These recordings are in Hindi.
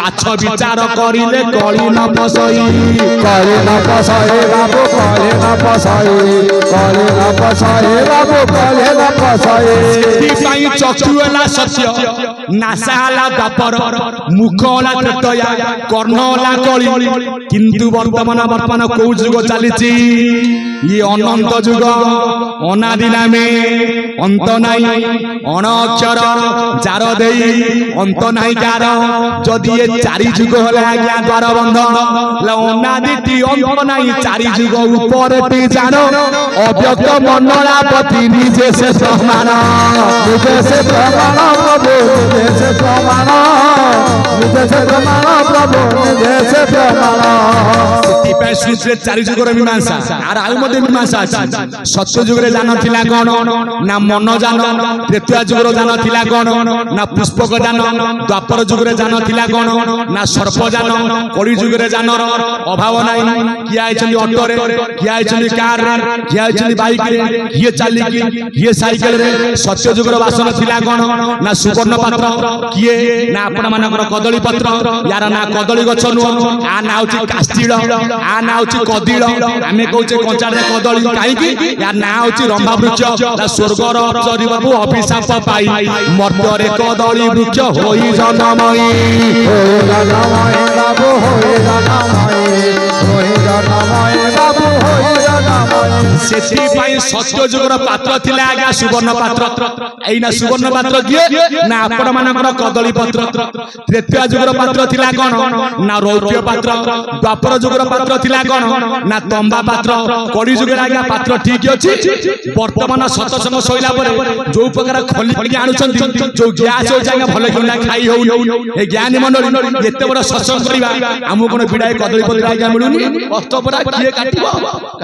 बाछ विचार करिले कली न पसई बाबू कली न पसई बाबू कली न पसई सेति चक्षु होला सत्य नासा होला द्वापर मुख होला त्रेतया कर्ण होला कली किंतु वर्तमान को जुग चली ये अनंत जुग अनादि नामे अंत नाई अणअक्षर जार देई अंत नाई कार जदि ये चारि जुग होला आज्ञा द्वार बंध अनादिटी अंत नाई चारि जुग ऊपर ती जानो अव्यक्त मंडलापति निजे से प्रमाण निजे से प्रमाण प्रभु निजे से प्रमाण निजे से प्रमाण प्रभु निजे से प्रमाण सूत्र चारि जुगर मीमांसा आर आउ मध्य मीमांसा अछि सत्य जुगरे जान थिला कोन ना मन जान त्रेता जुगर जान थिला कोन ना पुष्पक जान द्वापर जुगरे जान थिला कोन ना सर्प जान कली जुगरे जान अभाव नाही किया आइछली ऑटो रे किया आइछली कार रे किया आइछली बाइक रे किए चाली की किए साइकिल रे सत्य जुगर वासन थिला कोन ना सुवर्ण पात्र किए ना आपण मानकर कदली पत्र यार ना कदली गछ नु आ ना होची कास्टिल आ ना होची कदिल आमे कहूचे कंचारे कदली काई की या ना होची रंभा वृक्ष ना स्वर्गर चरी बाबू अभिशाप पाई मर्त्य कदली वृक्ष होई जनमयी बाबू होई जनमयी बाबू होई सेठी पाई सत्य जुगर पात्र थिला आज्ञा सुवर्ण पात्र एइना सुवर्ण पात्र किए ना आपण मानकर कदली पत्र त्रेता जुगर पात्र थिला कोन ना रौप्य पात्र द्वापर जुगर पात्र थिला कोन ना तंबा पात्र कली जुगर आज्ञा पात्र ठीक अछि वर्तमान सत्संग सइला परे जो प्रकार खली खली आनुचंती जो गैस हो जागा भले कोना खाई हो ए ज्ञानी मंडली एते बड़ सत्संग करिवा हमु कोन बिडाय कदली पत्र आज्ञा मिलुनी कष्ट परा किए काटिबो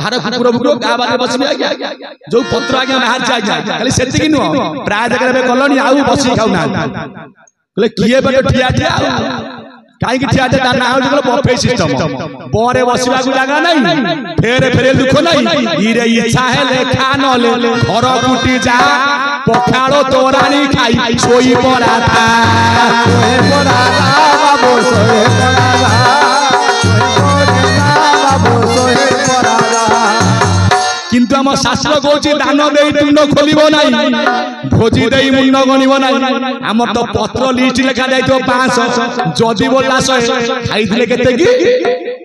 घर कुकुर बुकुर गा बारे बसबे आज्ञा जो पत्र आज्ञा बाहर जा आज्ञा खाली सेति कि नो प्राय जगह रे कलोनी आउ बसी खाउ ना कहले किए बटे ठिया ठिया काई कि ठिया ठिया ना हो बफे सिस्टम बोरे बसिबा को जागा नहीं फेरे फेरे दुख नहीं इरे इच्छा है लेखा न ले घर कुटी जा पखाड़ो तोरानी खाई सोई पड़ा था बाबू सोए किंतु हम शास्त्र कहूँ दान दे तुंड खोलिबो नहीं भोजी दे मुंड गणिबो नहीं हमर तो पत्र लिस्ट लेखा जाइतो 500 जदी बोला 100 खाइथिले केते की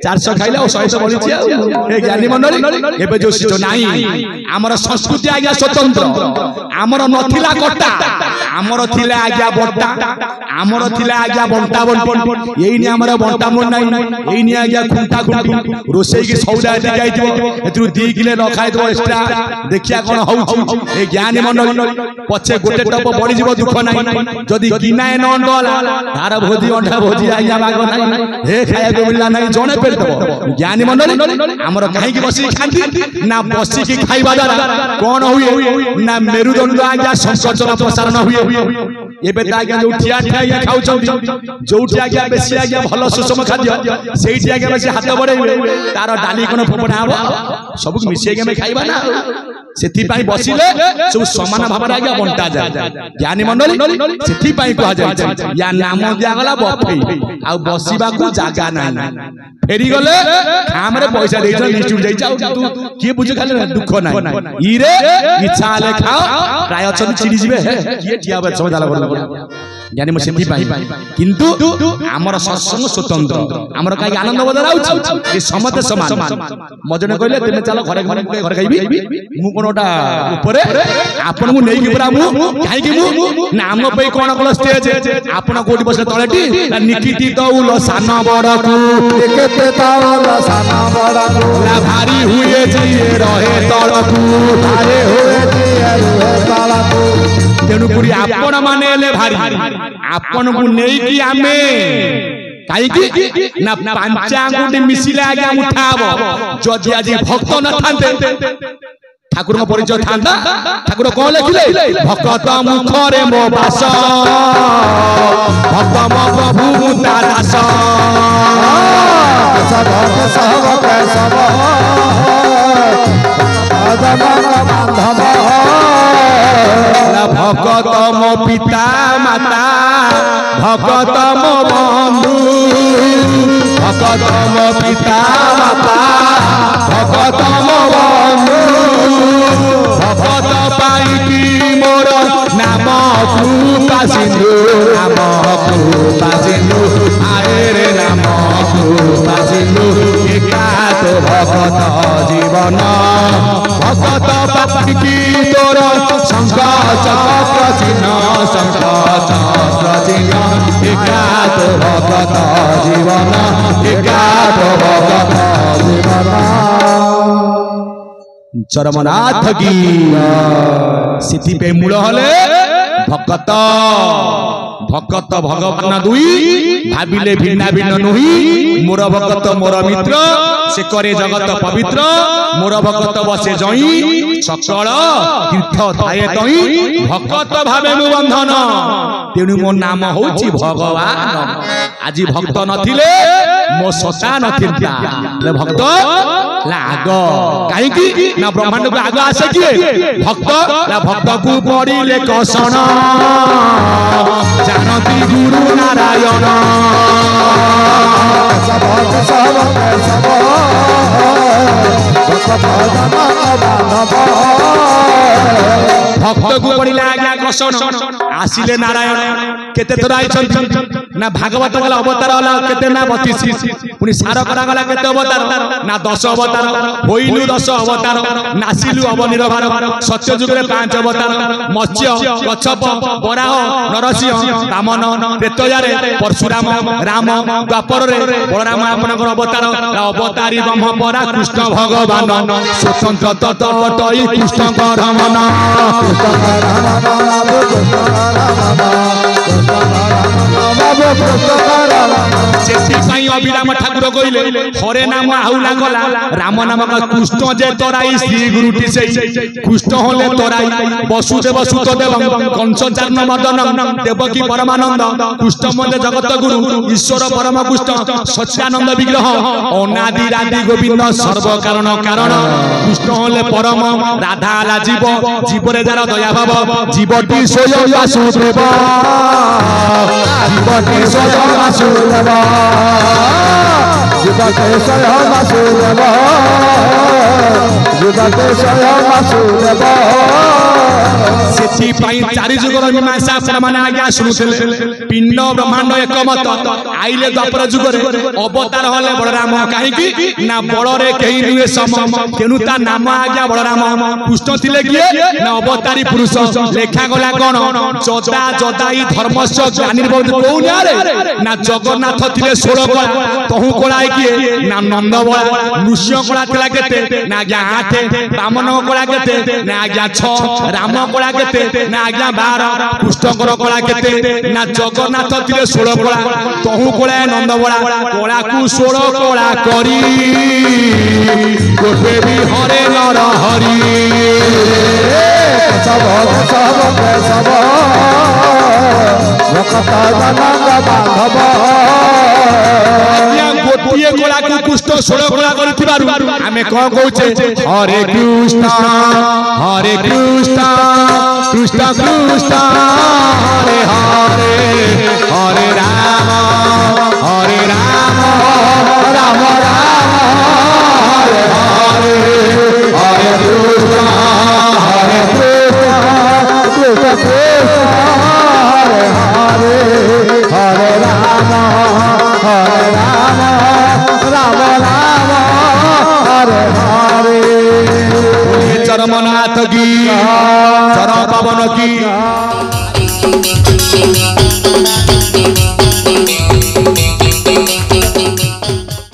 400 खाइले और 100 बळी छी ए ज्ञानी मंडली एबे जो सिचो नाही हमर संस्कृति आज्ञा स्वतंत्र हमर नथिला कटा हमर थिला आज्ञा बट्टा हमर थिला आज्ञा बंटा बंट एई नि हमर बंटा मन नाही एई नि आज्ञा खुंटा खुंटी रोसई के सौदा दे जाइतो एतु 2 किलो न खाइ दो एक्स्ट्रा देखिया कोन होउ ए ज्ञानी मंडली पछे गोटे टप बळी जीव दुख नाही जदी गिनाए न अंडला तार भोजी अंडा भोजी आज्ञा बाग नाही हे खाया को मिलला नाही जणे पेट दो ज्ञानी मंडली हमर काहे की बसी खांती ना बसी की खाइबा द्वारा कोन हुए ना मेरुदंड आज्ञा संकोचन प्रसारण हुए एबे ता आज्ञा जो ठिया ठिया खाउ जो आज्ञा बेसी आज्ञा भलो सुषम खाद्य सेठी आज्ञा बेसी हाथ बढे तार डाली कोन फोपडा हबो सब मिसे के में खाइबा ना सेठी पाई बसिले सब समान भाबरे आज्ञा बंटा जाय ज्ञानी मंडली सेठी पाई कहा जाय या नाम दिया गला बफे आ बसिबा को जागा नाही फेरी गले हमरे पैसा देछ लिस्ट उठ जाई तू के बुझे खाले दुख नाही इरे इच्छा ले खाओ प्राय छन चिड़ी जिवे के ठिया बे समय जाला बोल ज्ञानी म सेठी पाई किंतु हमर सत्संग स्वतंत्र हमर काई आनंद बदल आउछ ए समते समान मजने कहले तमे चलो घरे घर खाइबी मु कोनोटा ऊपर आपन मु नेई कि पुरा मु काई कि मु नाम पे कोन कोन स्टेज आपन कोडी बसे तळेटी निकिति दौल सान बड़कू केते दौल सान बड़कू ला भारी हुए जिए रहे तळकू भारी हुए जिए रहे तळकू तेनु पुरी आपन माने ले भारी आपन को नेई कि आमे काई कि ना पांचा गुडी मिसिले आगे उठाबो जदि आज भक्त न थांते ठाकुर को परिचय थांता ठाकुर कोन लिखिले भक्त मुखरे मो बास भक्त मो प्रभु दास सब सब सब भक्त मो पिता माता भगत मो बंधु भगत मो पिता माता भगत मो बंधु भगत पाई मोर नाम कृपा सिंधु आए रे नाम कृपा सिंधु एकात भगत जीवन भगत पाई तोर शंख चक्र चिन्ह शंख चक्र चिन्ह एकात भगत जीवन एकात भगत जीवन चरमनाथ की सिद्धि पे मूल हले भगत भगत भगवान दुई भाविले भिन्ना भिन्न नुही मोर भगत मोर मित्र से करे जगत पवित्र मोर भगत बसे जई सकल तीर्थ थाए तई भगत भावे मु बंधन तेणु मो नाम होची भगवान आज भक्त नथिले मो सता नथिता ले भक्त लाग काहे की ना ब्रह्मांड को आग आसे किए भक्त ना भक्त को पड़िले कषण जानती गुरु नारायण भक्त को पड़िले आज्ञा कषण आसिले नारायण केते थोर आइछन ना भागवत वाला अवतार वाला केते ना 32 पुनी सार करा गला केते अवतार ना 10 अवतार होइलु 10 अवतार नासिलु अवनिर्भर सत्य युग रे 5 अवतार मत्स्य कच्छप बराह नरसिंह वामन त्रेतयारे परशुराम राम द्वापर रे बलराम आपनकर अवतार अवतारी ब्रह्म परा कृष्ण भगवान स्वतंत्र तत्वतई कृष्ण करमन अभिराम ठाकुर कहले हरे नाम आउला गला राम नाम कृष्ण जे तराई श्री गुरुटी से कृष्ण होले तराई वसुदेव सुतदेव कंस चारण मदन देवकी परमानंद कृष्ण मध्य जगत गुरु ईश्वर परम कृष्ण सच्चिदानंद विग्रह अनादि राधि गोविंद सर्व कारण कारण कृष्ण होले परम राधा आला जीव जीवरे जार दया भाव जीवटी स्वयं वासुदेव जीवटी स्वयं वासुदेव जीवटी स्वयं वासुदेव जीवटी स्वयं वासुदेव सेठी पाई चारि जुगर मीमांसा प्रमाण आज्ञा सुनुथिले पिंड ब्रह्मांड एकमत आइले द्वापर जुगरे अवतार हले बलराम काहे की ना बलरे केही नुहे सम तेनु ता नाम आज्ञा बलराम कृष्ण थिले किए ना अवतारी पुरुष लेखा गला कोन जदा जदाई धर्मस्य ज्ञानीर्बोध कोउनियारे ना जगन्नाथ थिले 16 कला तहु कलाय किए ना नंद बला नृसिंह कला थिला केते ना आज्ञा 8 वामन कला केते ना आज्ञा 6 राम कला केते ना आज्ञा 12 कृष्णकर कला केते ना जगन्नाथ थिले 16 कला तहु कलाय नंद बला कला को 16 कला करी गोटे भी हरे नर हरि सब सब सब भक्त जनक बांधव गोटिए कला को कृष्ण 16 कला करथिबारु आमे कोन कहूचे हरे कृष्ण कृष्ण कृष्ण हरे हरे हरे राम राम राम हरे हरे हरे कृष्ण कृष्ण हरे हरे हरे राम राम राम हरे हरे चरमनाथ की चरण पवन की